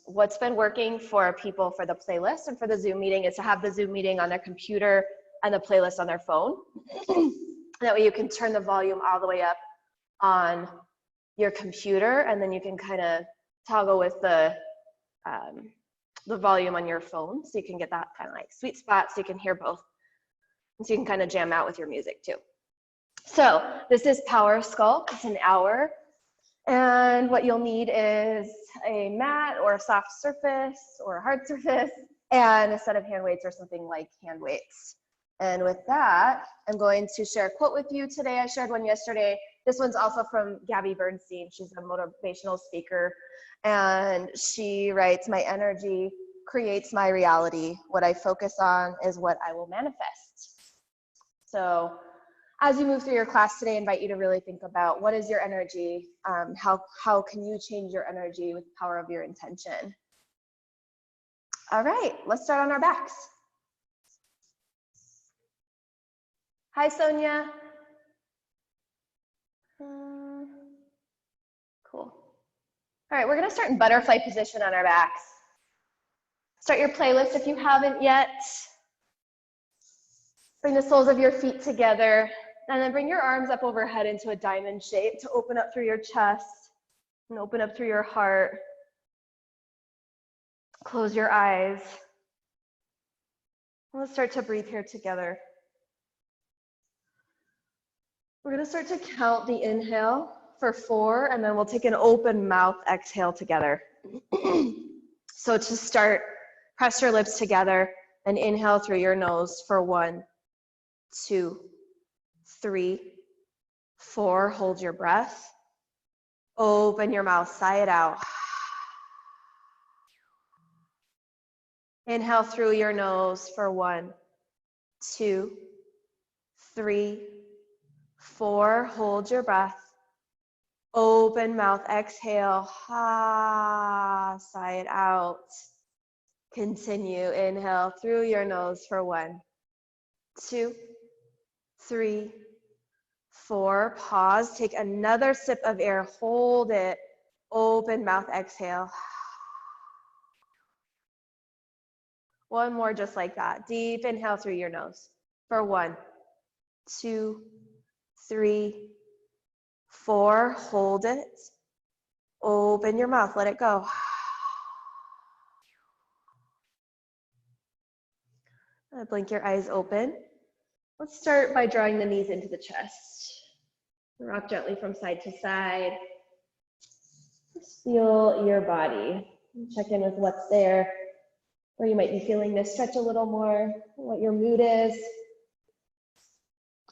what's been working for people for the playlist and for the Zoom meeting is to have the Zoom meeting on their computer and the playlist on their phone. That way you can turn the volume all the way up on your computer, and then you can kind of toggle with the volume on your phone, so you can get that kind of like sweet spot so you can hear both. And so you can kind of jam out with your music too. So this is Power Sculpt. It's an hour. And what you'll need is a mat or a soft surface or a hard surface and a set of hand weights or something like hand weights. And with that, I'm going to share a quote with you today. I shared one yesterday. This one's also from Gabby Bernstein. She's a motivational speaker. And she writes, "My energy creates my reality. What I focus on is what I will manifest." So as you move through your class today, I invite you to really think about what is your energy? How can you change your energy with the power of your intention? All right, let's start on our backs. Hi, Sonia. Cool. All right, we're gonna start in butterfly position on our backs. Start your playlist if you haven't yet. Bring the soles of your feet together, and then bring your arms up overhead into a diamond shape to open up through your chest and open up through your heart. Close your eyes. Let's start to breathe here together. We're gonna start to count the inhale for 4, and then we'll take an open mouth exhale together. So to start, press your lips together and inhale through your nose for 1, 2, 3, 4. Hold your breath. Open your mouth, sigh it out. Inhale through your nose for 1, 2, 3, 4. Hold your breath. Open mouth, exhale. Sigh it out. Continue. Inhale through your nose for 1, 2, 3, 4. Pause. Take another sip of air. Hold it. Open mouth, exhale. One more just like that. Deep inhale through your nose for 1, 2, 3, 4. Hold it. Open your mouth. Let it go. Blink your eyes open. Let's start by drawing the knees into the chest. Rock gently from side to side. Just feel your body. Check in with what's there, where you might be feeling this stretch a little more, what your mood is,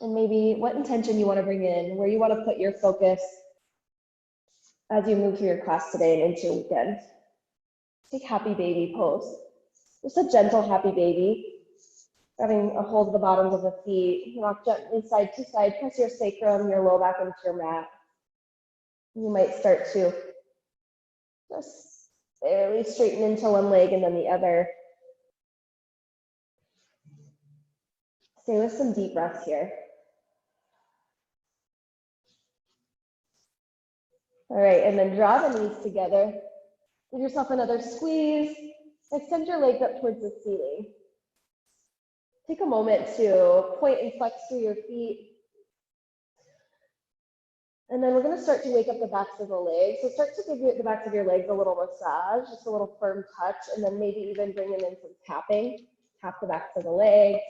and maybe what intention you want to bring in, where you want to put your focus as you move through your class today and into your weekend. Take happy baby pose. Just a gentle happy baby. Having a hold of the bottoms of the feet. Rock gently side to side. Press your sacrum, your low back into your mat. You might start to just barely straighten into one leg and then the other. Stay with some deep breaths here. All right, and then draw the knees together. Give yourself another squeeze. Extend your legs up towards the ceiling. Take a moment to point and flex through your feet. And then we're going to start to wake up the backs of the legs. So start to give the backs of your legs a little massage, just a little firm touch, and then maybe even bringing in some tapping. Tap the backs of the legs.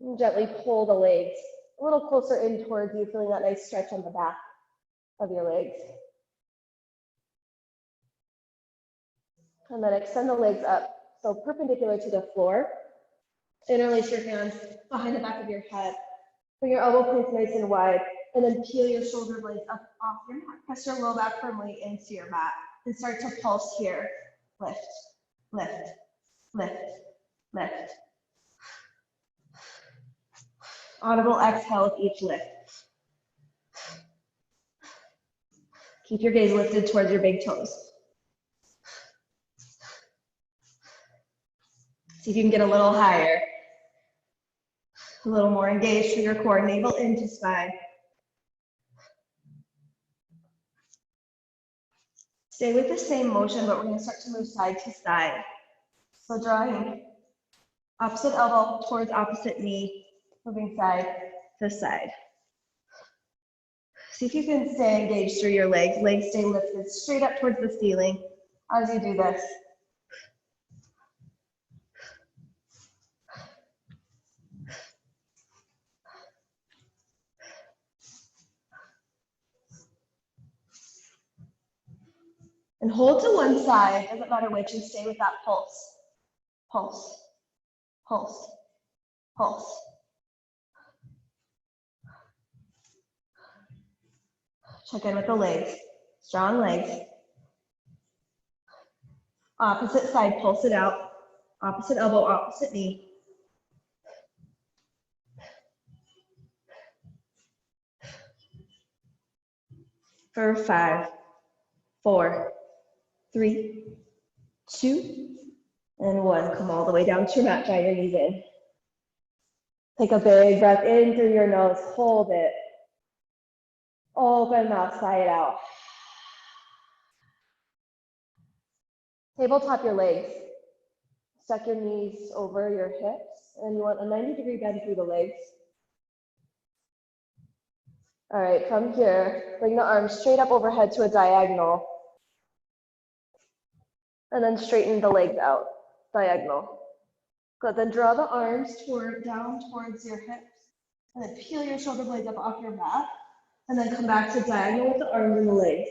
And gently pull the legs a little closer in towards you, feeling that nice stretch on the back of your legs. And then extend the legs up, so perpendicular to the floor. Interlace your hands behind the back of your head. Bring your elbow points nice and wide, and then peel your shoulder blades up off your mat. Press your low back firmly into your mat, and start to pulse here. Lift, lift, lift, lift. Audible exhale with each lift. Keep your gaze lifted towards your big toes. See if you can get a little higher. A little more engaged through your core, navel into spine. Stay with the same motion, but we're going to start to move side to side. So drawing opposite elbow towards opposite knee, moving side to side. See if you can stay engaged through your legs. Legs stay lifted straight up towards the ceiling as you do this. And hold to one side, doesn't matter which, and stay with that pulse. Pulse, pulse, pulse. Check in with the legs, strong legs. Opposite side, pulse it out. Opposite elbow, opposite knee. For 5, 4, 3, 2, and 1. Come all the way down to your mat, draw your knees in. Take a big breath in through your nose, hold it. Open mouth, sigh it out. Tabletop your legs. Stuck your knees over your hips, and you want a 90-degree bend through the legs. All right, from here, bring the arms straight up overhead to a diagonal. And then straighten the legs out, diagonal. Good, then draw the arms down towards your hips. And then peel your shoulder blades up off your mat. And then come back to diagonal with the arms and the legs.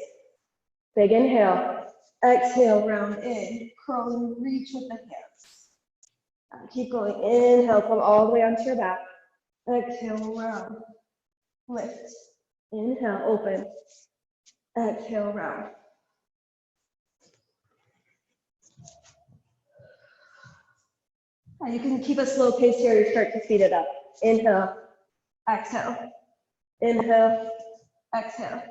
Big inhale. Exhale, round in. Curl and reach with the hands. Keep going. Inhale, come all the way onto your back. Exhale, round. Lift. Inhale, open. Exhale, round. You can keep a slow pace here or start to speed it up. Inhale, exhale. Inhale, exhale.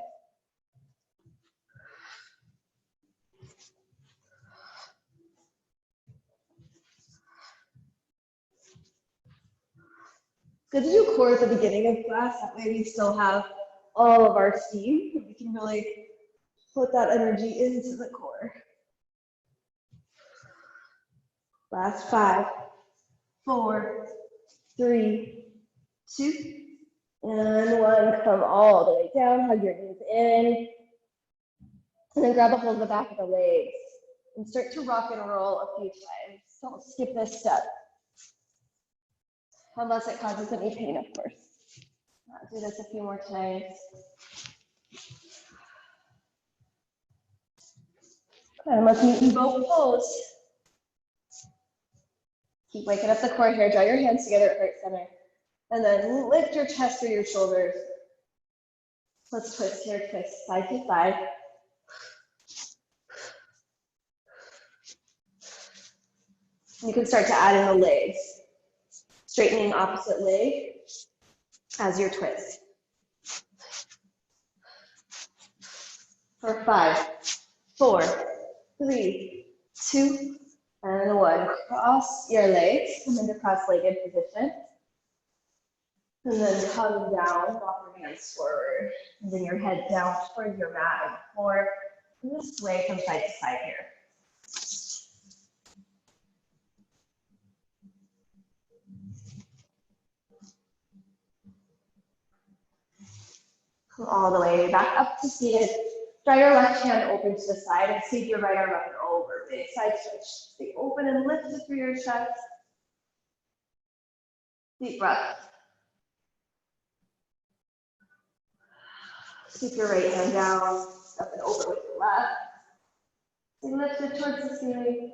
Good to do core at the beginning of class. That way we still have all of our steam. We can really put that energy into the core. Last 5, 4, 3, 2, and 1. Come all the way down, hug your knees in. And then grab a hold of the back of the legs. And start to rock and roll a few times. Don't skip this step. Unless it causes any pain, of course. Do this a few more times. And let's meet in boat pose. Keep waking up the core here. Draw your hands together at heart center. And then lift your chest through your shoulders. Let's twist here, twist side to side. You can start to add in the legs. Straightening opposite leg as your twist. For 5, 4, 3, 2, and 1. Cross your legs, come into cross-legged position. And then come down, walk your hands forward. And then your head down towards your mat and floor. And just sway from side to side here. Come all the way back up to seated. Draw your left hand open to the side and sweep your right arm up and over. Big side switch. Stay open and lift it through your chest. Deep breath. Sweep your right hand down, up and over with your left. And lift it towards the ceiling.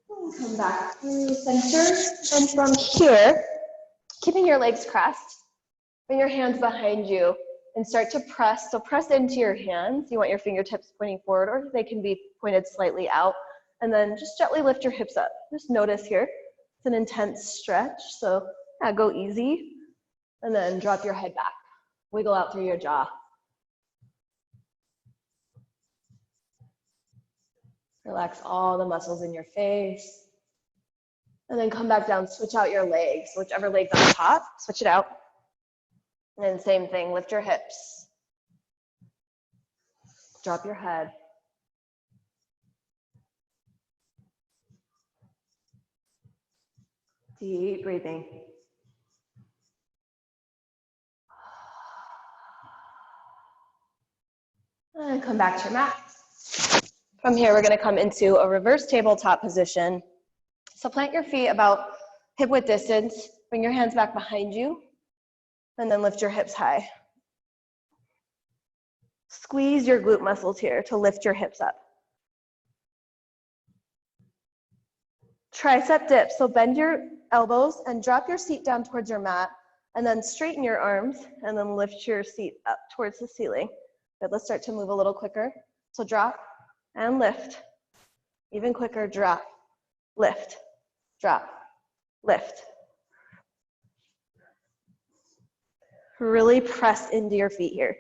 And come back through center. And from here, keeping your legs crossed, bring your hands behind you and start to press. So press into your hands. You want your fingertips pointing forward, or they can be pointed slightly out. And then just gently lift your hips up. Just notice here, it's an intense stretch. So yeah, go easy. And then drop your head back. Wiggle out through your jaw. Relax all the muscles in your face. And then come back down, switch out your legs. Whichever leg's on top, switch it out. And same thing, lift your hips. Drop your head. Deep breathing. And come back to your mat. From here, we're going to come into a reverse tabletop position. So plant your feet about hip width distance. Bring your hands back behind you. And then lift your hips high. Squeeze your glute muscles here to lift your hips up. Tricep dip. So bend your elbows and drop your seat down towards your mat. And then straighten your arms and then lift your seat up towards the ceiling. Good, let's start to move a little quicker. So drop and lift. Even quicker, drop, lift, drop, lift. Really press into your feet here.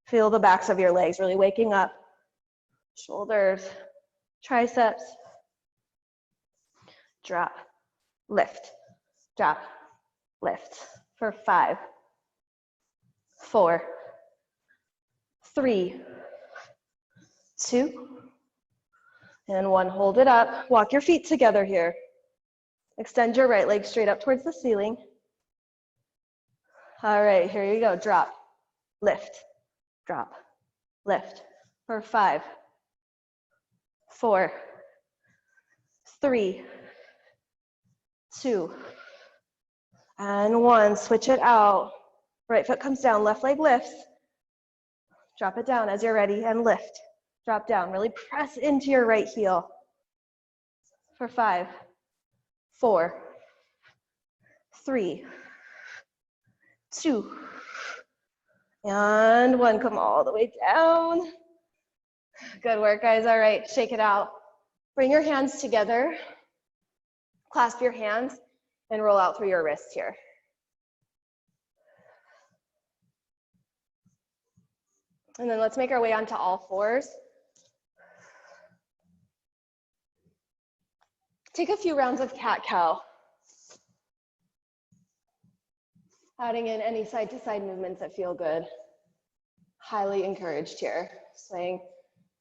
Feel the backs of your legs really waking up. Shoulders, triceps. Drop, lift, drop, lift. For 5, 4, 3, 2, and 1. Hold it up. Walk your feet together here. Extend your right leg straight up towards the ceiling. All right, here you go. Drop, lift, drop, lift. For 5, 4, 3, 2, and 1. Switch it out. Right foot comes down, left leg lifts. Drop it down as you're ready and lift. Drop down. Really press into your right heel. For 5, 4, 3, 2, and 1. Come all the way down. Good work, guys. All right, shake it out. Bring your hands together. Clasp your hands and roll out through your wrists here. And then let's make our way onto all fours. Take a few rounds of cat-cow. Adding in any side-to-side movements that feel good. Highly encouraged here. Swaying,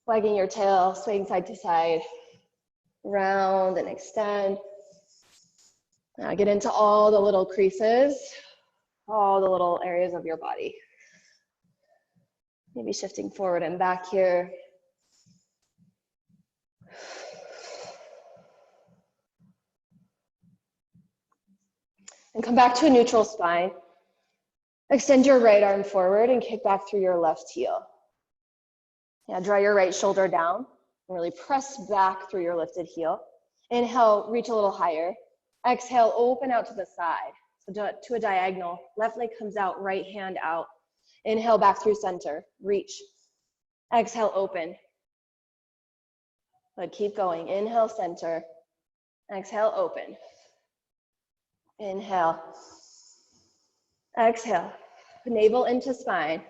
wagging your tail, swaying side to side. Round and extend. Now get into all the little creases, all the little areas of your body. Maybe shifting forward and back here. And come back to a neutral spine. Extend your right arm forward and kick back through your left heel. Yeah, draw your right shoulder down and really press back through your lifted heel. Inhale, reach a little higher. Exhale, open out to the side. So to a diagonal. Left leg comes out, right hand out. Inhale, back through center. Reach. Exhale, open. But keep going. Inhale, center. Exhale, open. Inhale. Exhale. Navel into spine.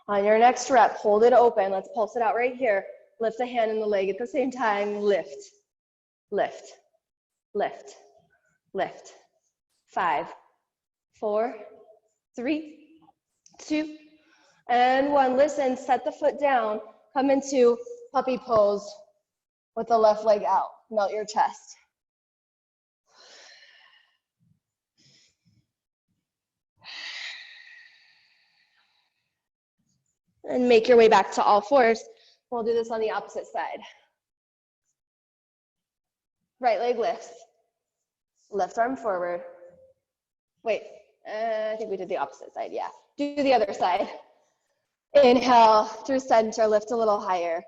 On your next rep, hold it open. Let's pulse it out right here. Lift the hand and the leg at the same time. Lift, lift, lift, lift. 5, 4, 3, 2, and 1. Listen, set the foot down. Come into puppy pose with the left leg out. Melt your chest. And make your way back to all fours. We'll do this on the opposite side. Right leg lifts. Left arm forward. Wait, I think we did the opposite side, yeah. Do the other side. Inhale through center, lift a little higher.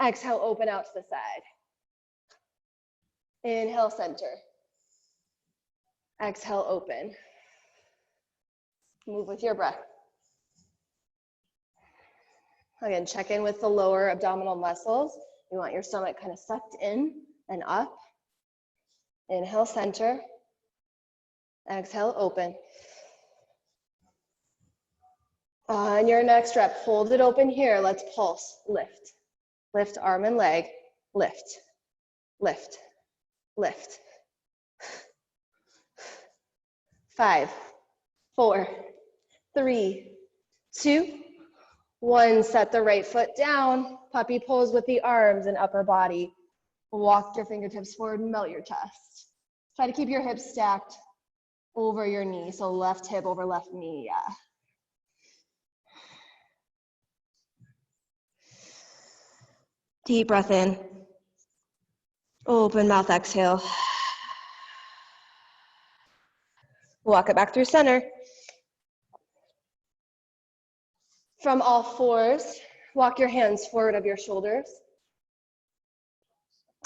Exhale, open out to the side. Inhale, center. Exhale, open. Move with your breath. Again, check in with the lower abdominal muscles. You want your stomach kind of sucked in and up. Inhale, center. Exhale, open. On your next rep, hold it open here. Let's pulse. Lift. Lift arm and leg. Lift. Lift. Lift. 5, 4, 3, 2, 1. Set the right foot down. Puppy pose with the arms and upper body. Walk your fingertips forward and melt your chest. Try to keep your hips stacked over your knee. So left hip over left knee, yeah. Deep breath in. Open mouth, exhale. Walk it back through center. From all fours, walk your hands forward of your shoulders.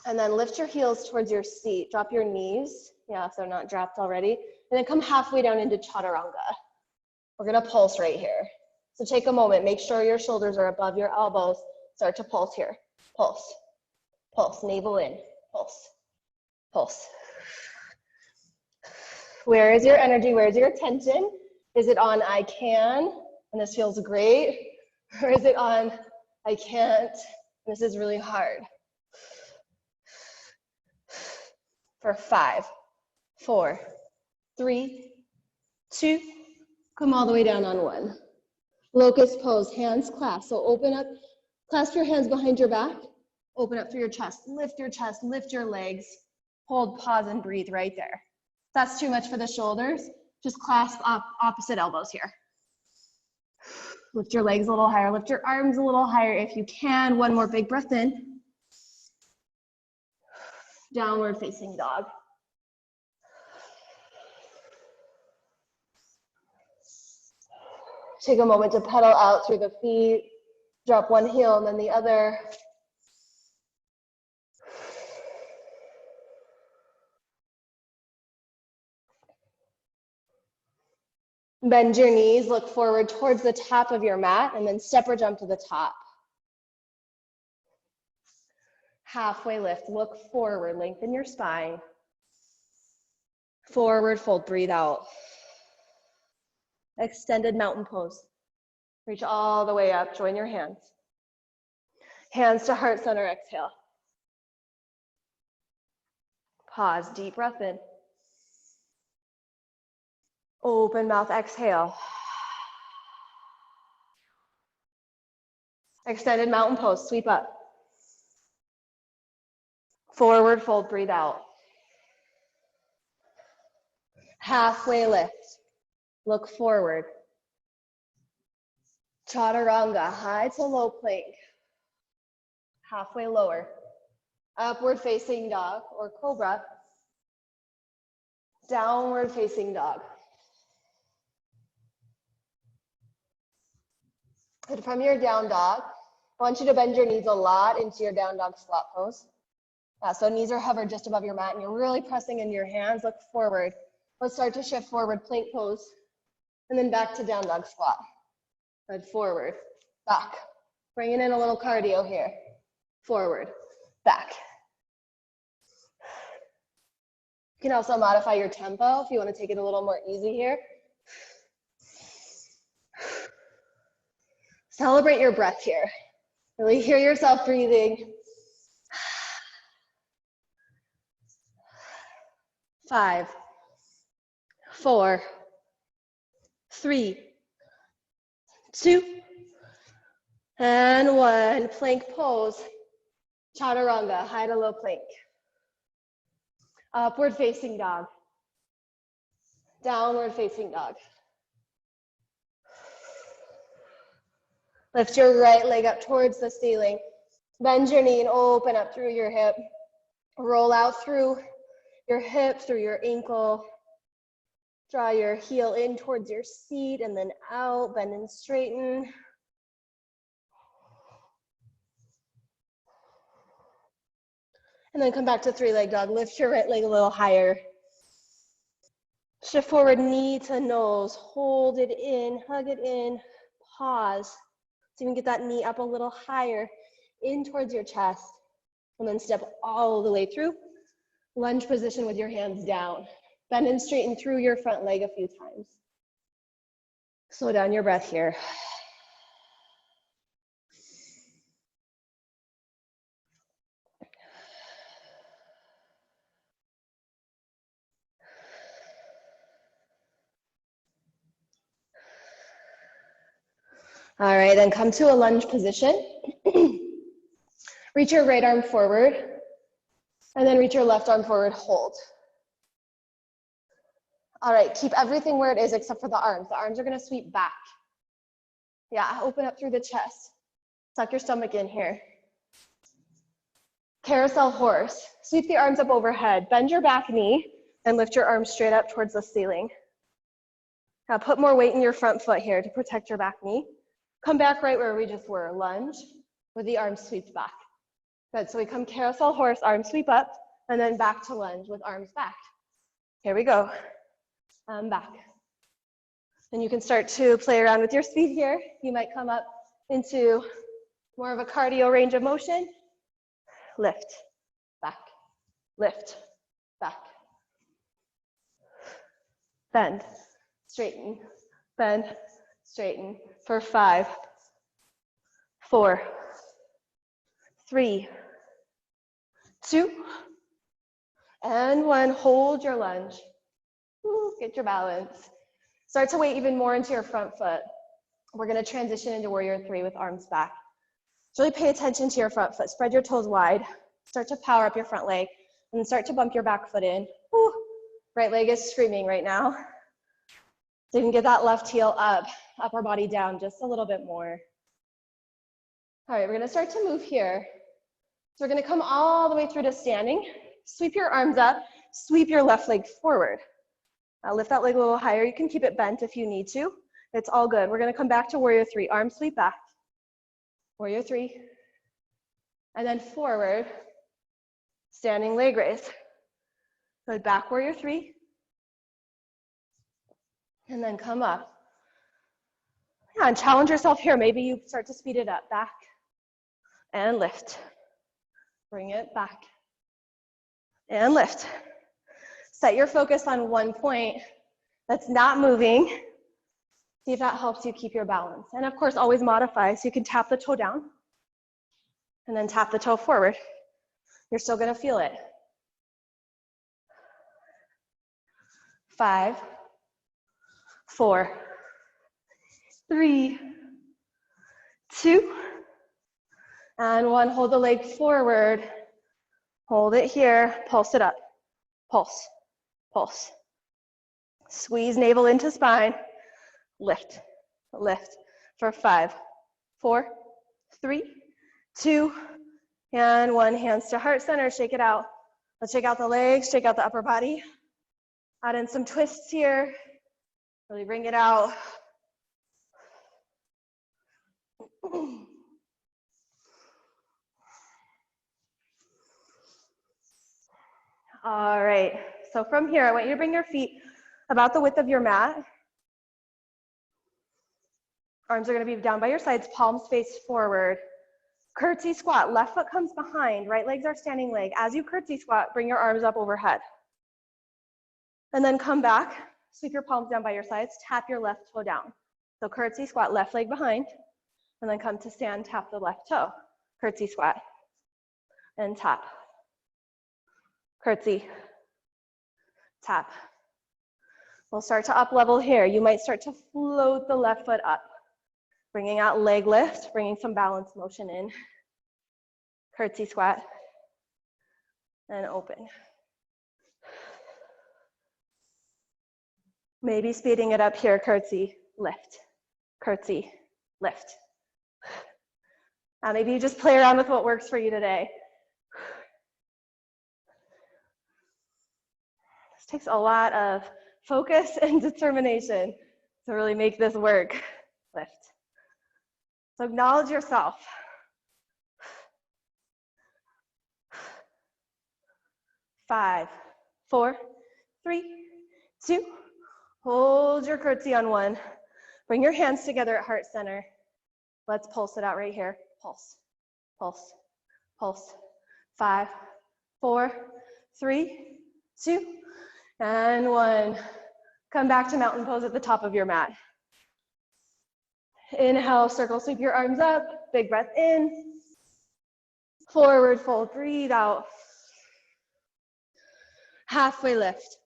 And then lift your heels towards your seat. Drop your knees, yeah, if they're not dropped already. And then come halfway down into chaturanga. We're gonna pulse right here. So take a moment, make sure your shoulders are above your elbows. Start to pulse here. Pulse, pulse, navel in, pulse, pulse. Where is your energy? Where's your attention? Is it on I can, and this feels great? Or is it on I can't, and this is really hard? For 5, 4, 3, 2, come all the way down on 1. Locust pose, hands clasped. So open up, clasp your hands behind your back, open up through your chest, lift your legs, hold, pause, and breathe right there. If that's too much for the shoulders, just clasp up opposite elbows here. Lift your legs a little higher, lift your arms a little higher if you can. One more big breath in. Downward facing dog. Take a moment to pedal out through the feet. Drop one heel and then the other. Bend your knees, look forward towards the top of your mat, and then step or jump to the top. Halfway lift, look forward, lengthen your spine. Forward fold, breathe out. Extended mountain pose. Reach all the way up, join your hands. Hands to heart center, exhale. Pause, deep breath in. Open mouth, exhale. Extended mountain pose, sweep up. Forward fold, breathe out. Halfway lift, look forward. Chaturanga, high to low plank. Halfway lower. Upward facing dog or cobra. Downward facing dog. And from your down dog, I want you to bend your knees a lot into your down dog squat pose. So knees are hovered just above your mat and you're really pressing in your hands, look forward. Let's start to shift forward, plank pose, and then back to down dog squat. Good, forward, back. Bringing in a little cardio here. Forward, back. You can also modify your tempo if you want to take it a little more easy here. Celebrate your breath here. Really hear yourself breathing. 5, 4, 3, 2, and 1. Plank pose. Chaturanga, high to low plank. Upward facing dog. Downward facing dog. Lift your right leg up towards the ceiling. Bend your knee and open up through your hip. Roll out through your hip, through your ankle. Draw your heel in towards your seat and then out, bend and straighten. And then come back to three-leg dog. Lift your right leg a little higher. Shift forward, knee to nose. Hold it in, hug it in, pause. So you can get that knee up a little higher, in towards your chest. And then step all the way through. Lunge position with your hands down. Bend and straighten through your front leg a few times. Slow down your breath here. All right, then come to a lunge position. Reach your right arm forward, and then reach your left arm forward, hold. All right, keep everything where it is except for the arms. The arms are gonna sweep back. Yeah, open up through the chest. Tuck your stomach in here. Carousel horse. Sweep the arms up overhead. Bend your back knee and lift your arms straight up towards the ceiling. Now put more weight in your front foot here to protect your back knee. Come back right where we just were. Lunge with the arms swept back. Good, so we come carousel horse, arms sweep up, and then back to lunge with arms back. Here we go. Back. And you can start to play around with your speed here. You might come up into more of a cardio range of motion. Lift, back, lift, back. Bend, straighten, bend, straighten for 5, 4, 3, 2, and 1. Hold your lunge. Ooh, get your balance. Start to weight even more into your front foot. We're going to transition into warrior 3 with arms back. So really pay attention to your front foot. Spread your toes wide. Start to power up your front leg and start to bump your back foot in. Ooh, right leg is screaming right now. So you can get that left heel up, upper body down just a little bit more. All right, we're going to start to move here. So we're going to come all the way through to standing. Sweep your arms up. Sweep your left leg forward. Now lift that leg a little higher. You can keep it bent if you need to. It's all good. We're going to come back to warrior 3. Arms sweep back. Warrior 3. And then forward. Standing leg raise. So back warrior 3. And then come up. Yeah, and challenge yourself here. Maybe you start to speed it up. Back and lift. Bring it back and lift. Set your focus on one point that's not moving. See if that helps you keep your balance. And of course, always modify. So you can tap the toe down and then tap the toe forward. You're still gonna feel it. 5, 4, 3, 2, and 1. Hold the leg forward. Hold it here. Pulse it up. Pulse, pulse. Squeeze navel into spine. Lift, lift for 5, 4, 3, 2, and 1. Hands to heart center. Shake it out. Let's shake out the legs, shake out the upper body. Add in some twists here. Really bring it out. All right, so from here, I want you to bring your feet about the width of your mat. Arms are gonna be down by your sides, palms face forward. Curtsy squat, left foot comes behind, right leg's our standing leg. As you curtsy squat, bring your arms up overhead. And then come back, sweep your palms down by your sides, tap your left toe down. So curtsy squat, left leg behind, and then come to stand, tap the left toe. Curtsy squat, and tap. Curtsy, tap. We'll start to up level here. You might start to float the left foot up, bringing out leg lift, bringing some balance motion in. Curtsy squat, and open. Maybe speeding it up here, curtsy, lift, curtsy, lift. Maybe you just play around with what works for you today. This takes a lot of focus and determination to really make this work. Lift. So acknowledge yourself. 5, 4, 3, 2. Hold your curtsy on 1. Bring your hands together at heart center. Let's pulse it out right here. Pulse, pulse, pulse. 5, 4, 3, 2, and 1. Come back to mountain pose at the top of your mat. Inhale, circle sweep your arms up. Big breath in. Forward fold, breathe out. Halfway lift.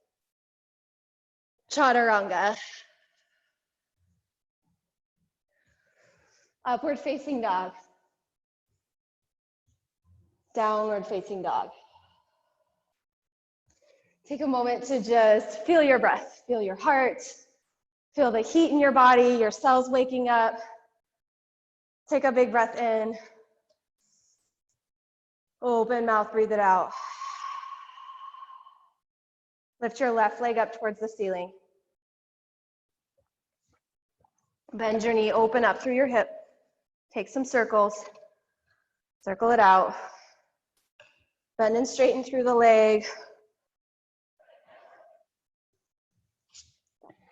Chaturanga. Upward facing dog. Downward facing dog. Take a moment to just feel your breath, feel your heart, feel the heat in your body, your cells waking up. Take a big breath in. Open mouth, breathe it out. Lift your left leg up towards the ceiling. Bend your knee, open up through your hip. Take some circles. Circle it out. Bend and straighten through the leg.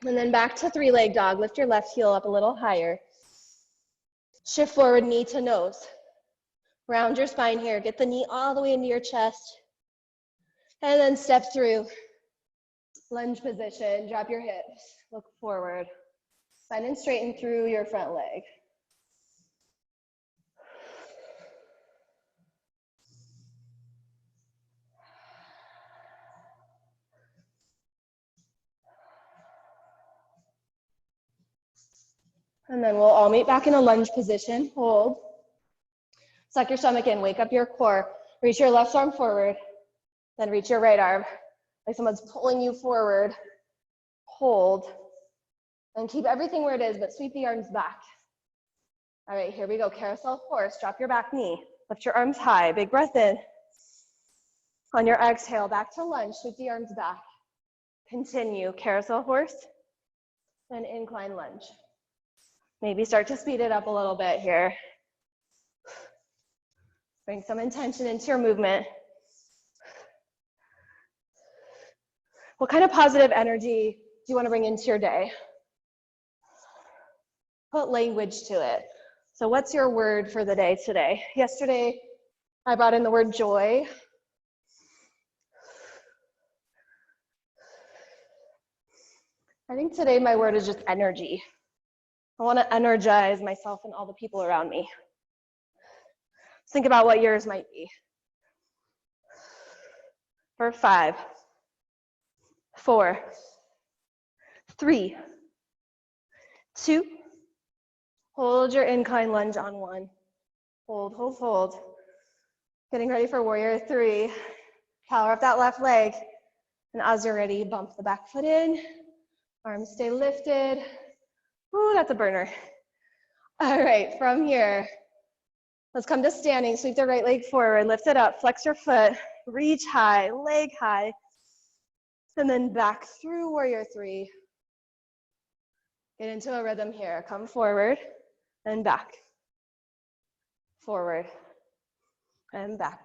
And then back to three-leg dog. Lift your left heel up a little higher. Shift forward, knee to nose. Round your spine here. Get the knee all the way into your chest. And then step through. Lunge position. Drop your hips. Look forward. Bend and straighten through your front leg. And then we'll all meet back in a lunge position. Hold. Suck your stomach in. Wake up your core. Reach your left arm forward. Then reach your right arm. Like someone's pulling you forward. Hold. And keep everything where it is, but sweep the arms back. All right, here we go. Carousel horse. Drop your back knee. Lift your arms high. Big breath in. On your exhale, back to lunge. Sweep the arms back. Continue. Carousel horse. Then incline lunge. Maybe start to speed it up a little bit here. Bring some intention into your movement. What kind of positive energy do you want to bring into your day? Put language to it. So what's your word for the day today? Yesterday, I brought in the word joy. I think today my word is just energy. I want to energize myself and all the people around me. Think about what yours might be. For 5, 4, 3, 2. Hold your incline lunge on 1. Hold, hold, hold. Getting ready for warrior 3. Power up that left leg. And as you're ready, bump the back foot in. Arms stay lifted. Ooh, that's a burner. All right, from here, let's come to standing. Sweep the right leg forward, lift it up, flex your foot, reach high, leg high, and then back through warrior 3. Get into a rhythm here. Come forward and back. Forward and back.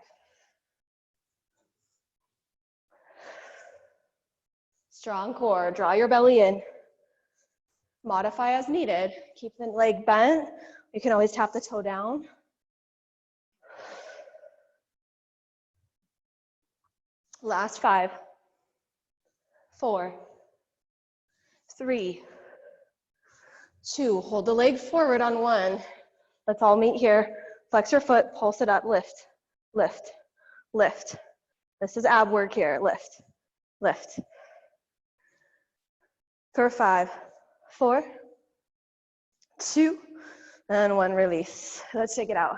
Strong core. Draw your belly in. Modify as needed. Keep the leg bent. You can always tap the toe down. Last 5, 4, 3, 2. Hold the leg forward on 1. Let's all meet here. Flex your foot, pulse it up, lift, lift, lift. This is ab work here. Lift, lift. For 5, 4, 2, and 1. Release. Let's shake it out.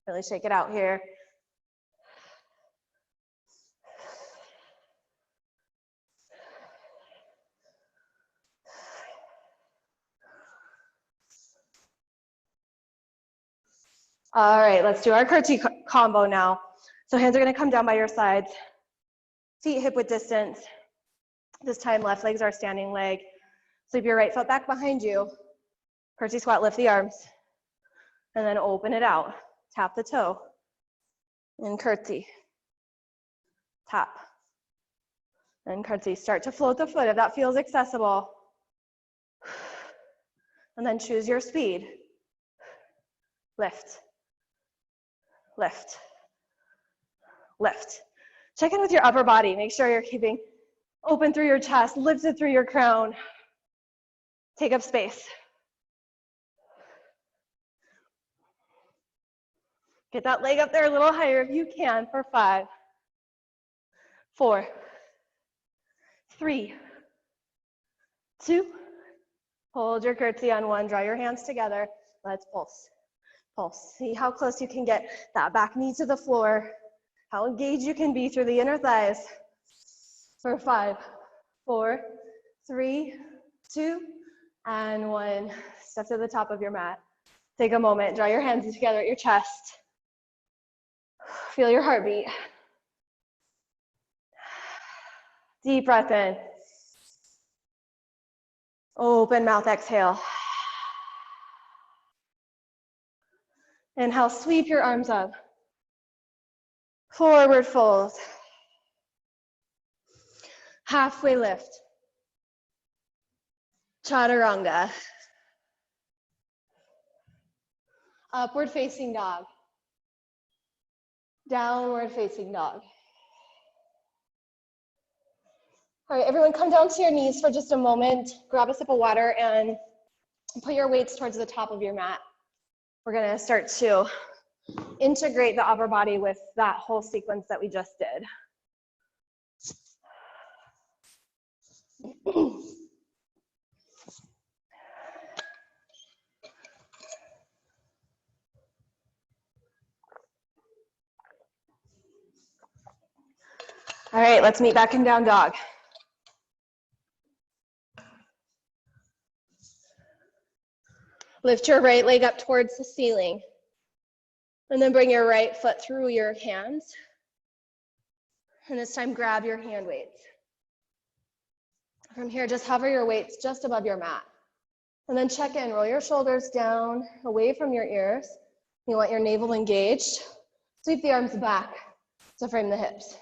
Really shake it out here. All right, let's do our curtsy combo now. So hands are gonna come down by your sides. Feet hip width distance. This time left leg's our standing leg. Sweep your right foot back behind you. Curtsy squat, lift the arms. And then open it out. Tap the toe. And curtsy. Tap. And curtsy. Start to float the foot if that feels accessible. And then choose your speed. Lift. Lift. Lift. Check in with your upper body. Make sure you're keeping open through your chest, lifted through your crown. Take up space. Get that leg up there a little higher if you can for 5, 4, 3, 2, Hold your curtsy on one, draw your hands together. Let's pulse, pulse. See how close you can get that back knee to the floor, how engaged you can be through the inner thighs. For 5, 4, 3, 2, and 1. Step to the top of your mat. Take a moment, draw your hands together at your chest. Feel your heartbeat. Deep breath in. Open mouth, exhale. Inhale, sweep your arms up. Forward fold. Halfway lift. Chaturanga. Upward facing dog. Downward facing dog. All right, everyone come down to your knees for just a moment. Grab a sip of water and put your weights towards the top of your mat. We're gonna start to integrate the upper body with that whole sequence that we just did. All right, let's meet back in down dog. Lift your right leg up towards the ceiling. And then bring your right foot through your hands. And this time, grab your hand weights. From here, just hover your weights just above your mat. And then check in, roll your shoulders down, away from your ears. You want your navel engaged. Sweep the arms back to frame the hips.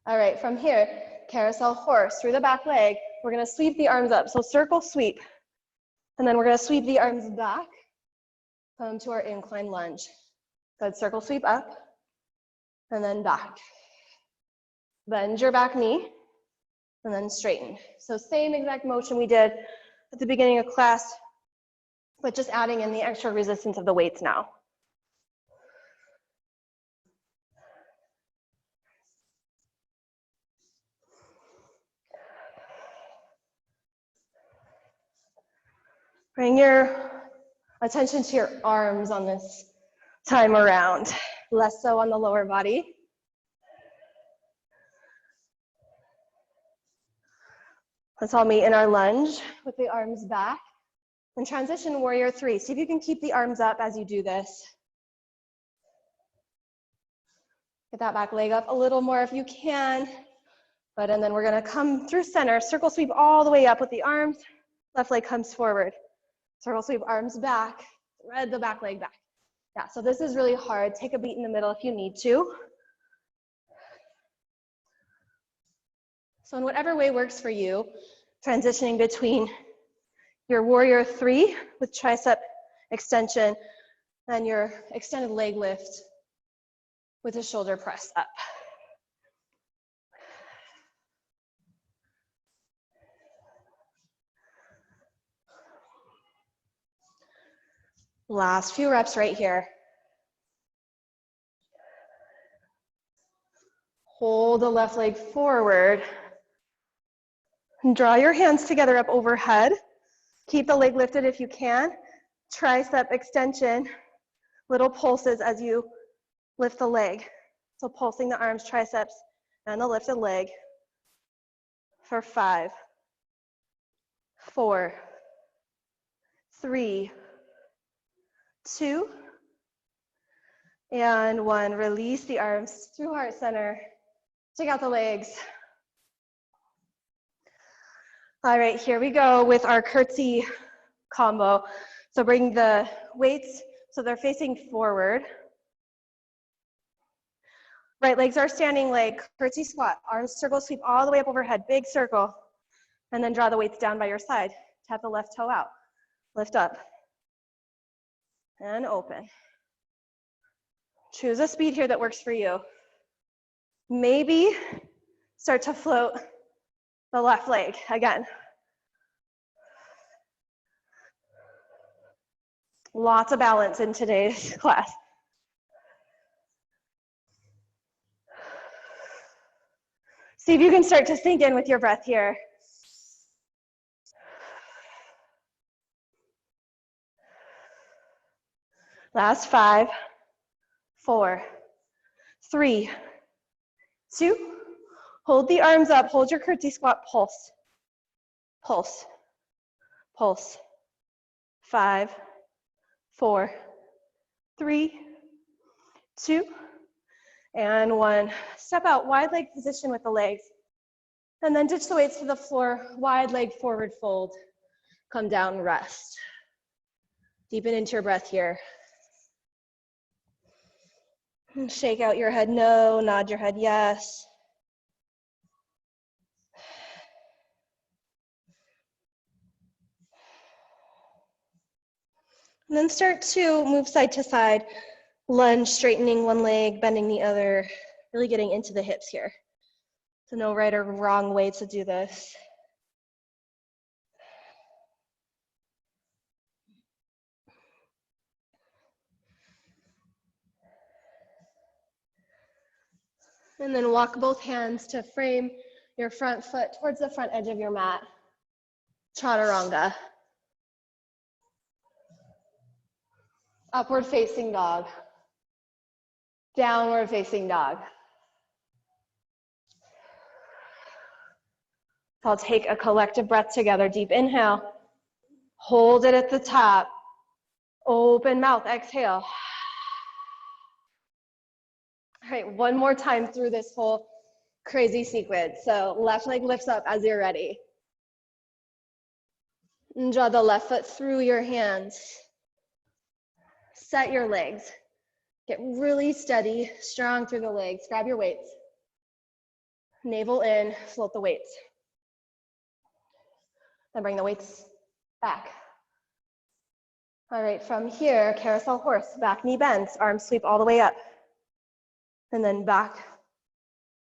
All right, from here, carousel horse through the back leg. We're gonna sweep the arms up, so circle sweep. And then we're gonna sweep the arms back, come to our incline lunge. Good, circle sweep up, and then back. Bend your back knee, and then straighten. So same exact motion we did at the beginning of class, but just adding in the extra resistance of the weights now. Bring your attention to your arms on this time around, less so on the lower body. Let's all meet in our lunge with the arms back. And transition warrior 3. See if you can keep the arms up as you do this. Get that back leg up a little more if you can. And then we're gonna come through center, circle sweep all the way up with the arms. Left leg comes forward. Circle sweep, arms back, thread the back leg back. Yeah, so this is really hard. Take a beat in the middle if you need to. So in whatever way works for you, transitioning between your warrior 3 with tricep extension and your extended leg lift with a shoulder press up. Last few reps right here. Hold the left leg forward. And draw your hands together up overhead. Keep the leg lifted if you can. Tricep extension, little pulses as you lift the leg. So pulsing the arms, triceps, and the lifted leg for 5, 4, 3, 2, and 1. Release the arms through heart center. Check out the legs. All right, here we go with our curtsy combo. So bring the weights so they're facing forward. Right legs are standing leg, curtsy squat, arms circle sweep all the way up overhead, big circle. And then draw the weights down by your side. Tap the left toe out. Lift up. And open. Choose a speed here that works for you. Maybe start to float the left leg again. Lots of balance in today's class. See if you can start to sink in with your breath here. Last 5, 4, 3, 2. Hold the arms up. Hold your curtsy squat. Pulse. Pulse. Pulse. 5, 4, 3, 2, and 1. Step out, wide leg position with the legs. And then ditch the weights to the floor, wide leg forward fold. Come down, rest. Deepen into your breath here. And shake out your head no, nod your head yes. And then start to move side to side, lunge, straightening one leg, bending the other, really getting into the hips here. So no right or wrong way to do this. And then walk both hands to frame your front foot towards the front edge of your mat. Chaturanga. Upward facing dog. Downward facing dog. So I'll take a collective breath together. Deep inhale. Hold it at the top. Open mouth, exhale. All right, one more time through this whole crazy sequence. So left leg lifts up as you're ready. And draw the left foot through your hands. Set your legs. Get really steady, strong through the legs. Grab your weights. Navel in, float the weights. Then bring the weights back. All right, from here, carousel horse, back knee bends, arms sweep all the way up. And then back,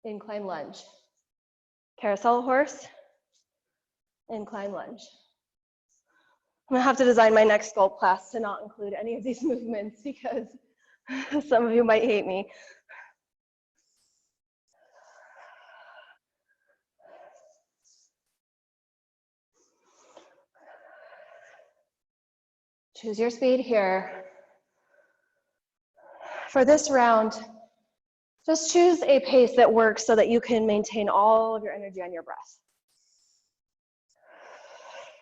incline lunge. Carousel horse, incline lunge. I'm gonna have to design my next Sculpt class to not include any of these movements because some of you might hate me. Choose your speed here. For this round, just choose a pace that works so that you can maintain all of your energy on your breath.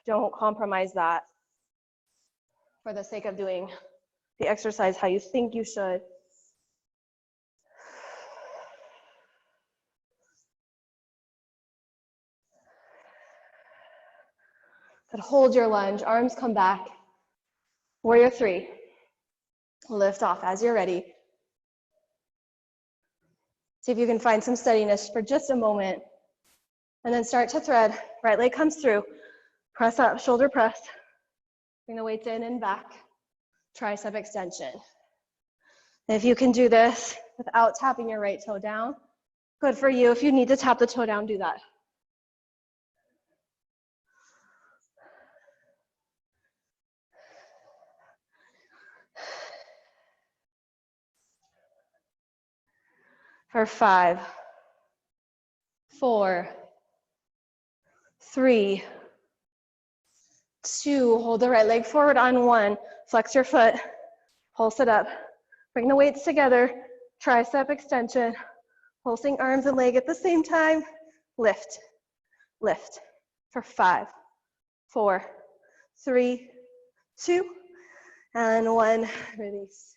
Don't compromise that for the sake of doing the exercise how you think you should. But hold your lunge, arms come back. Warrior 3. Lift off as you're ready. See if you can find some steadiness for just a moment. And then start to thread. Right leg comes through. Press up, shoulder press. Bring the weights in and back. Tricep extension. And if you can do this without tapping your right toe down, good for you. If you need to tap the toe down, do that. For 5, 4, 3, 2, hold the right leg forward on 1, flex your foot, pulse it up, bring the weights together, tricep extension, pulsing arms and leg at the same time, lift, lift, for 5, 4, 3, 2, and 1, release.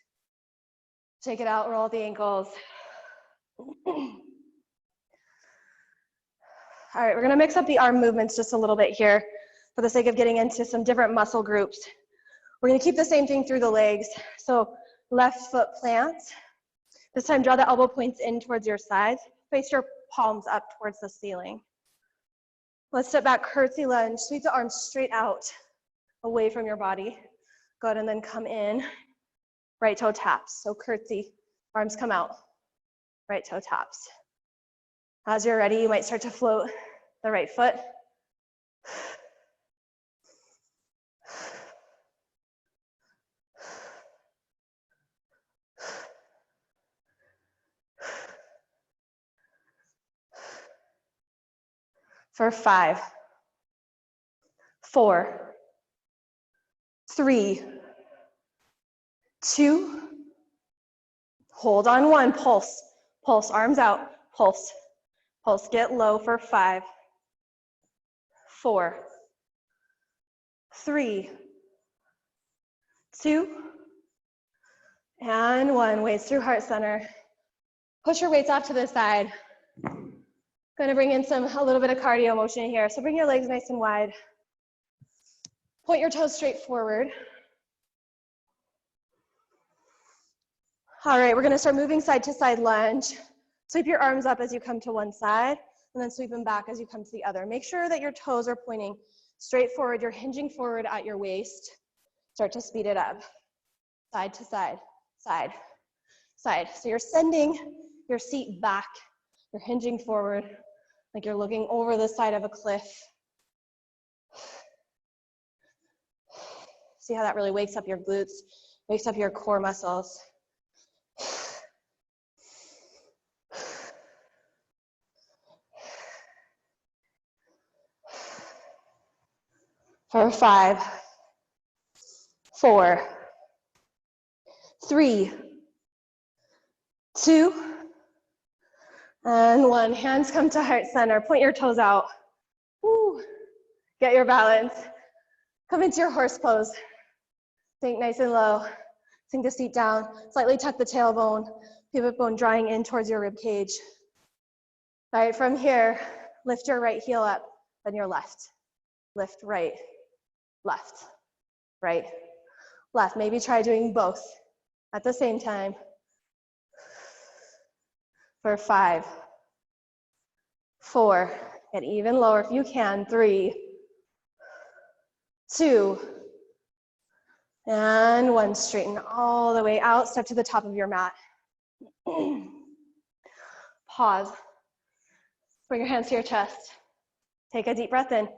Shake it out, roll the ankles. All right, we're gonna mix up the arm movements just a little bit here for the sake of getting into some different muscle groups. We're gonna keep the same thing through the legs. So left foot plant. This time draw the elbow points in towards your sides. Face your palms up towards the ceiling. Let's step back, curtsy lunge. Sweep the arms straight out, away from your body. Good, and then come in. Right toe taps, so curtsy, arms come out. Right toe taps. As you're ready, you might start to float the right foot. For 5, 4, 3, 2, hold on 1, pulse, pulse, arms out, pulse, pulse, get low for 5, 4, 3, 2, and 1. Weights through heart center. Push your weights off to the side. Going to bring in a little bit of cardio motion here. So bring your legs nice and wide. Point your toes straight forward. All right, we're going to start moving side to side lunge. Sweep your arms up as you come to one side, and then sweep them back as you come to the other. Make sure that your toes are pointing straight forward. You're hinging forward at your waist. Start to speed it up. Side to side, side, side. So you're sending your seat back. You're hinging forward like you're looking over the side of a cliff. See how that really wakes up your glutes, wakes up your core muscles. For 5, 4, 3, 2, and 1. Hands come to heart center. Point your toes out. Woo. Get your balance. Come into your horse pose. Sink nice and low. Sink the seat down. Slightly tuck the tailbone. Pivot bone drawing in towards your rib cage. All right, from here, lift your right heel up, then your left. Lift right, left, right, left. Maybe try doing both at the same time. For 5, 4, get even lower if you can. 3, 2, and 1. Straighten all the way out. Step to the top of your mat. Pause. Bring your hands to your chest. Take a deep breath in.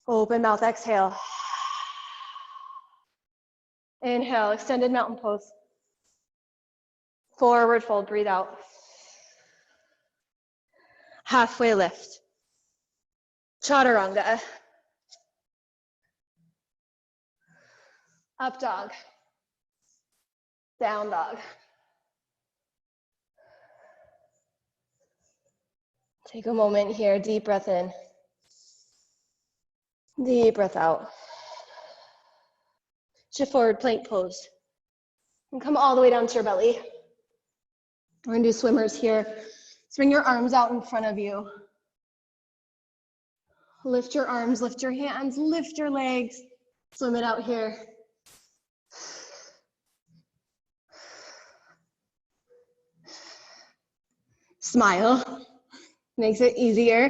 Open mouth, exhale. Inhale, extended mountain pose. Forward fold, breathe out. Halfway lift. Chaturanga. Up dog. Down dog. Take a moment here, deep breath in. Deep breath out. Shift forward, plank pose. And come all the way down to your belly. We're gonna do swimmers here. So bring your arms out in front of you. Lift your arms, lift your hands, lift your legs. Swim it out here. Smile. Makes it easier,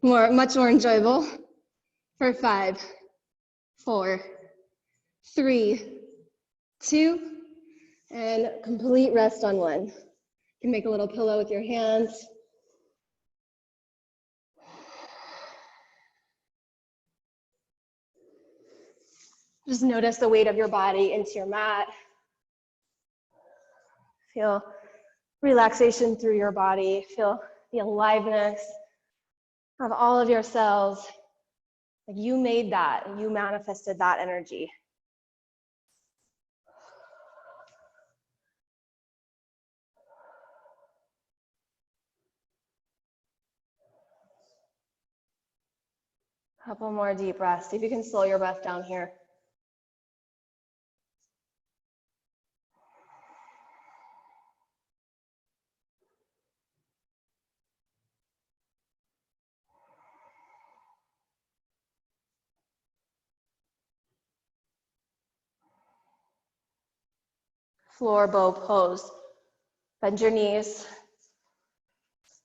much more enjoyable. For 5, 4, 3, 2, and complete rest on 1. You can make a little pillow with your hands. Just notice the weight of your body into your mat. Feel relaxation through your body. Feel the aliveness of all of your cells. Like you made that, you manifested that energy. Couple more deep breaths. See if you can slow your breath down here. Floor bow pose. Bend your knees.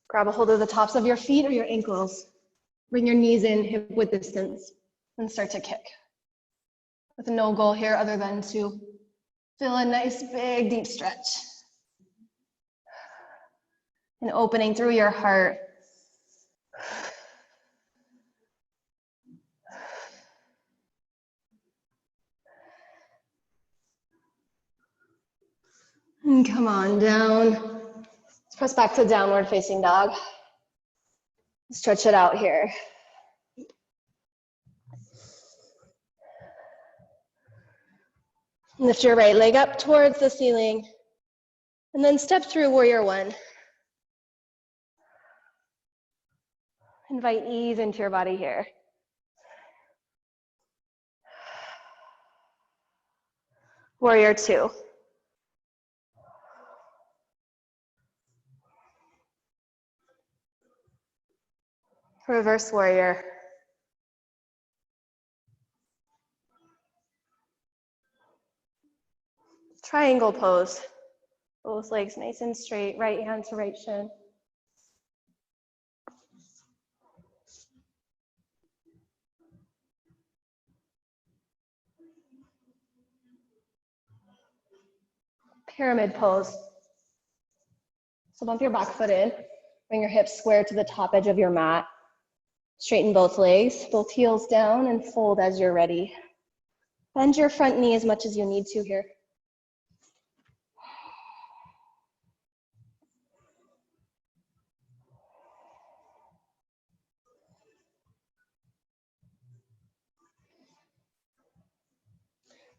Grab a hold of the tops of your feet or your ankles. Bring your knees in, hip width distance, and start to kick. With no goal here other than to feel a nice, big, deep stretch. And opening through your heart. And come on down. Let's press back to downward facing dog. Stretch it out here. Lift your right leg up towards the ceiling, and then step through warrior one. Invite ease into your body here. Warrior two. Reverse warrior. Triangle pose. Both legs nice and straight, right hand to right shin. Pyramid pose. So bump your back foot in, bring your hips square to the top edge of your mat. Straighten both legs, both heels down, and fold as you're ready. Bend your front knee as much as you need to here.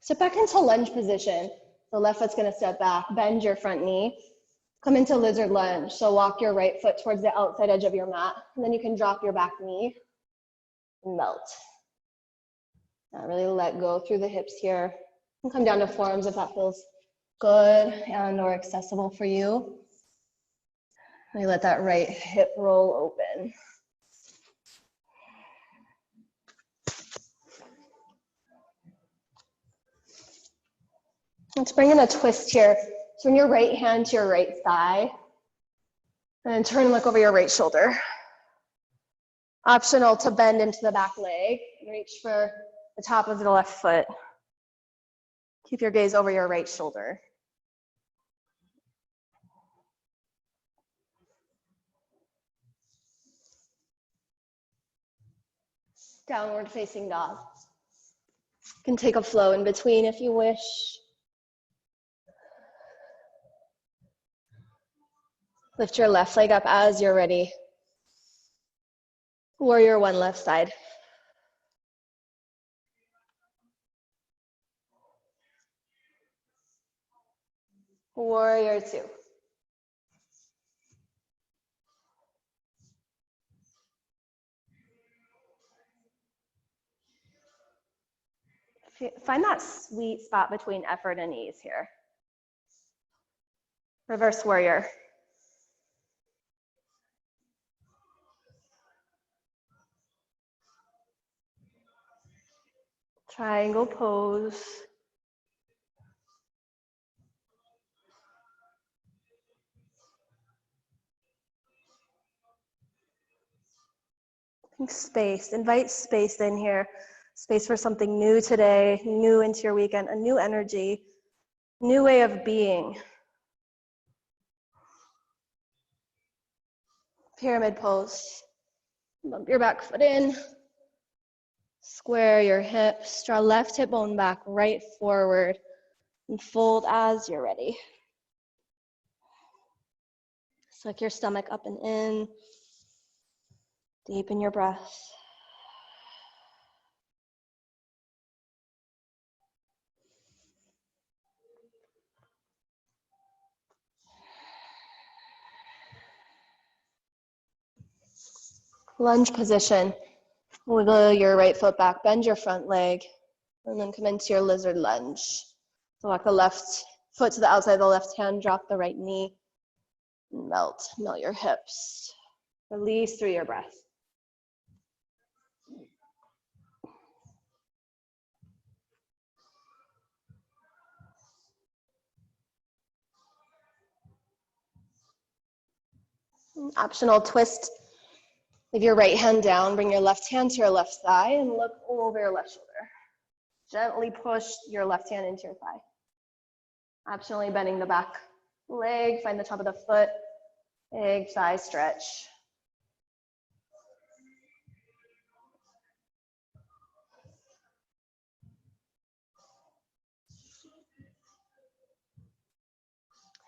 Step back into lunge position. The left foot's gonna step back, bend your front knee. Come into lizard lunge. So walk your right foot towards the outside edge of your mat, and then you can drop your back knee and melt. Now really let go through the hips here. And come down to forearms if that feels good and or accessible for you. Really let that right hip roll open. Let's bring in a twist here. Turn your right hand to your right thigh, and then turn and look over your right shoulder. Optional to bend into the back leg and reach for the top of the left foot. Keep your gaze over your right shoulder. Downward facing dog. You can take a flow in between if you wish. Lift your left leg up as you're ready. Warrior one, left side. Warrior two. Find that sweet spot between effort and ease here. Reverse warrior. Triangle pose. Space, invite space in here. Space for something new today, new into your weekend, a new energy, new way of being. Pyramid pose. Bump your back foot in. Square your hips, draw left hip bone back, right forward, and fold as you're ready. Suck your stomach up and in. Deepen your breath. Lunge position. Wiggle your right foot back, bend your front leg, and then come into your lizard lunge. So walk the left foot to the outside of the left hand, drop the right knee, melt your hips. Release through your breath. Optional twist. Leave your right hand down, bring your left hand to your left thigh, and look over your left shoulder. Gently push your left hand into your thigh. Optionally bending the back leg, find the top of the foot, big thigh stretch.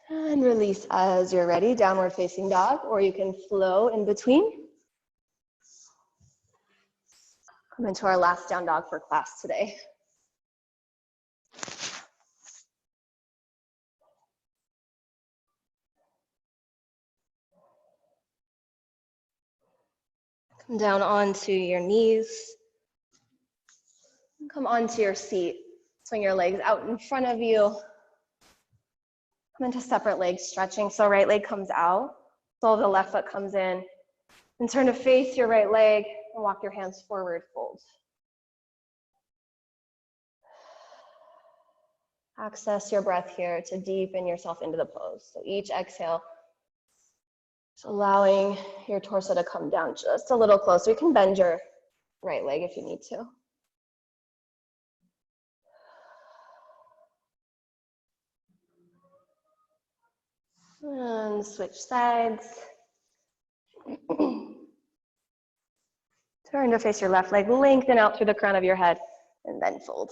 And release as you're ready, downward facing dog, or you can flow in between. Come into our last down dog for class today. Come down onto your knees. Come onto your seat. Swing your legs out in front of you. Come into separate leg stretching. So right leg comes out, sole of the left foot comes in. And turn to face your right leg and walk your hands forward, fold. Access your breath here to deepen yourself into the pose. So each exhale, just allowing your torso to come down just a little closer. You can bend your right leg if you need to. And switch sides. Turn to face your left leg, lengthen out through the crown of your head, and then fold.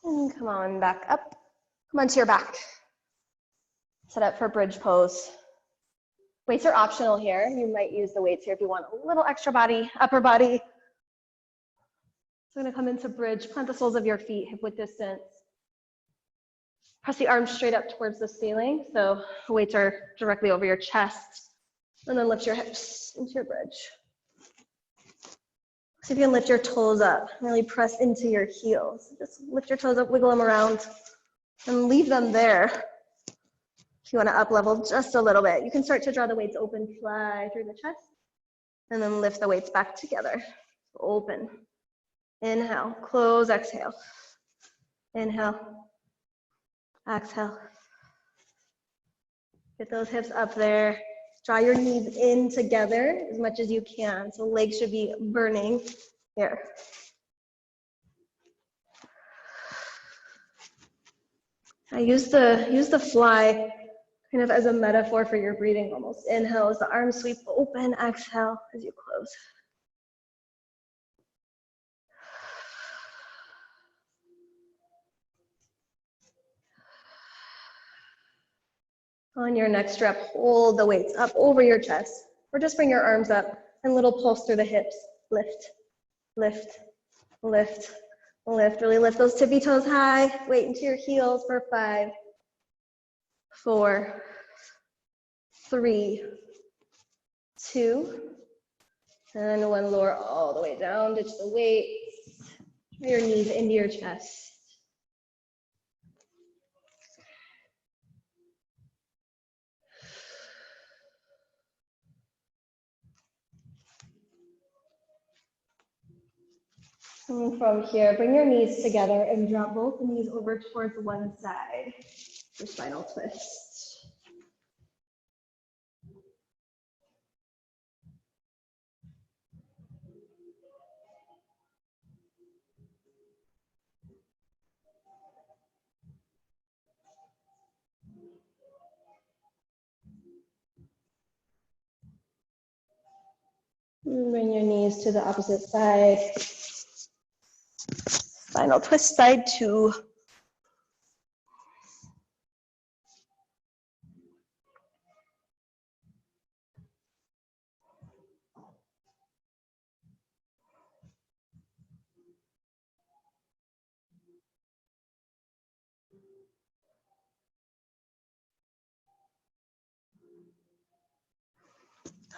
And come on back up. Come onto your back. Set up for bridge pose. Weights are optional here. You might use the weights here if you want a little extra body, upper body. So we're gonna come into bridge, plant the soles of your feet, hip width distance. Press the arms straight up towards the ceiling. So the weights are directly over your chest. And then lift your hips into your bridge. See if you can lift your toes up, really press into your heels. Just lift your toes up, wiggle them around, and leave them there. If you want to up level just a little bit, you can start to draw the weights open, fly through the chest, and then lift the weights back together. Open. Inhale, close, exhale. Inhale, exhale. Get those hips up there. Draw your knees in together as much as you can. So legs should be burning here. I use the fly kind of as a metaphor for your breathing almost. Inhale as the arms sweep open, exhale as you close. On your next rep, hold the weights up over your chest, or just bring your arms up and little pulse through the hips. Lift, lift, lift, lift. Really lift those tippy toes high. Weight into your heels for 5, 4, 3, 2, and 1. Lower all the way down. Ditch the weight. Draw your knees into your chest. And from here, bring your knees together and drop both knees over towards one side for spinal twist. And bring your knees to the opposite side. Spinal twist side 2.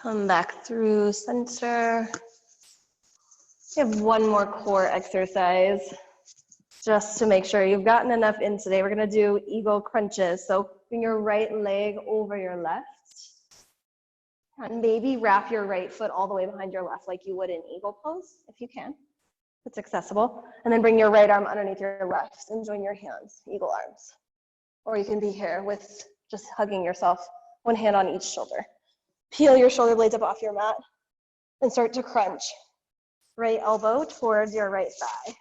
Come back through center. We have one more core exercise just to make sure you've gotten enough in today. We're gonna do eagle crunches. So bring your right leg over your left. And maybe wrap your right foot all the way behind your left like you would in eagle pose, if you can. It's accessible. And then bring your right arm underneath your left and join your hands, eagle arms. Or you can be here with just hugging yourself, one hand on each shoulder. Peel your shoulder blades up off your mat and start to crunch. Right elbow towards your right thigh.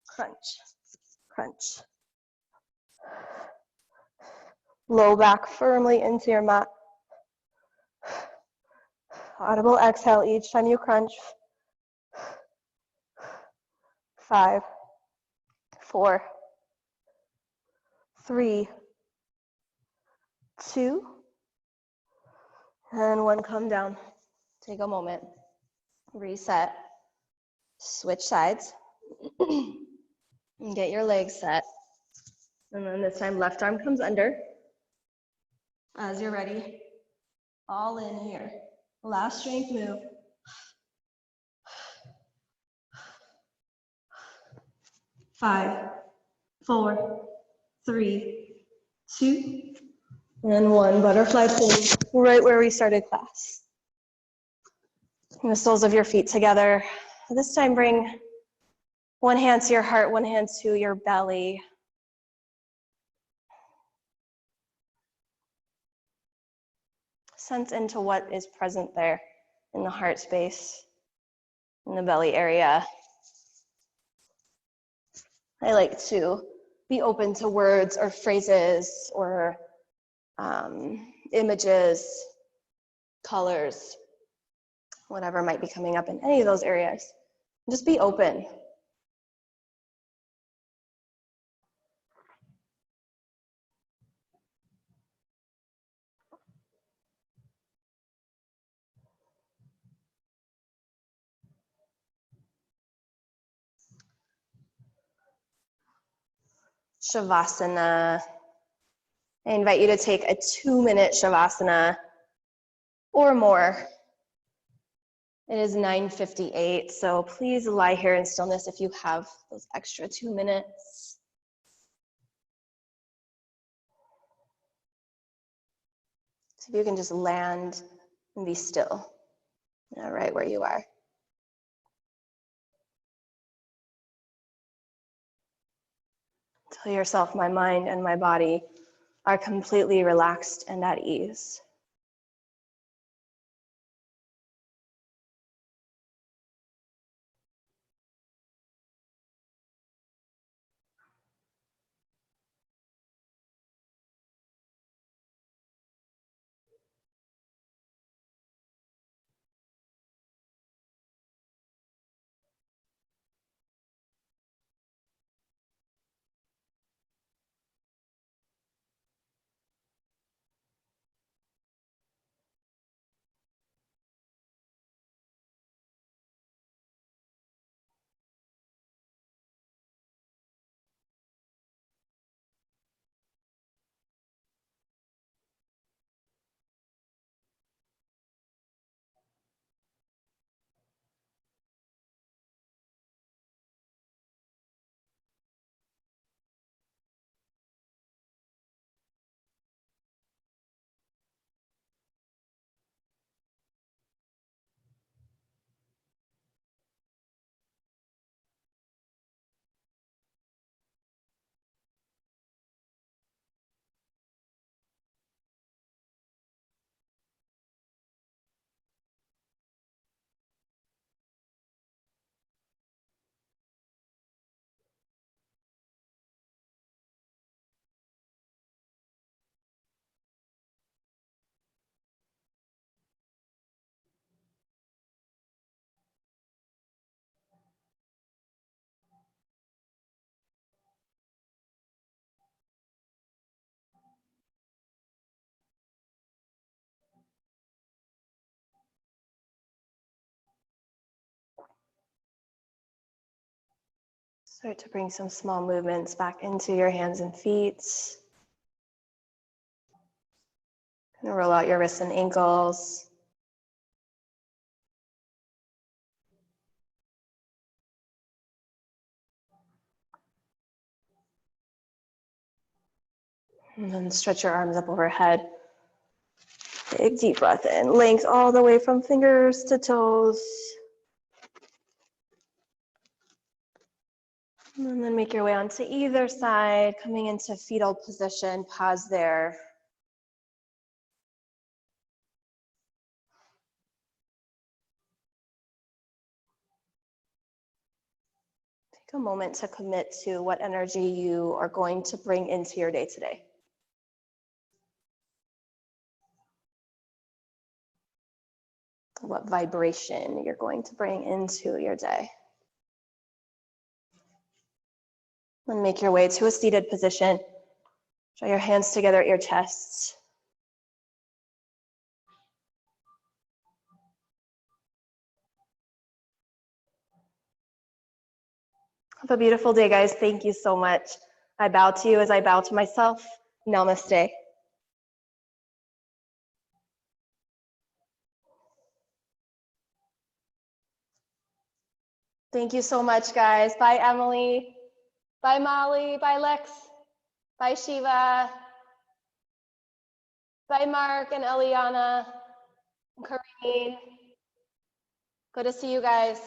Crunch, crunch. Low back firmly into your mat. Audible exhale each time you crunch. 5, 4, 3, 2, And one, come down. Take a moment, reset, switch sides, and get your legs set. And then this time, left arm comes under. As you're ready, all in here. Last strength move. 5, 4, 3, 2, and 1. Butterfly pose, right where we started class. And the soles of your feet together. This time, bring one hand to your heart, one hand to your belly. Sense into what is present there in the heart space, in the belly area. I like to be open to words or phrases or images, colors, whatever might be coming up in any of those areas. Just be open. Shavasana. I invite you to take a 2-minute Shavasana or more. It is 9:58, so please lie here in stillness if you have those extra 2 minutes. So if you can just land and be still, right where you are. Tell yourself, my mind and my body are completely relaxed and at ease. Start to bring some small movements back into your hands and feet. And roll out your wrists and ankles. And then stretch your arms up overhead. Big deep breath in. Length all the way from fingers to toes. And then make your way onto either side, coming into fetal position. Pause there. Take a moment to commit to what energy you are going to bring into your day today. What vibration you're going to bring into your day. And make your way to a seated position. Draw your hands together at your chests. Have a beautiful day, guys. Thank you so much. I bow to you as I bow to myself. Namaste. Thank you so much, guys. Bye, Emily. Bye, Molly. Bye, Lex. Bye, Shiva. Bye, Mark and Eliana and Karine. Good to see you guys.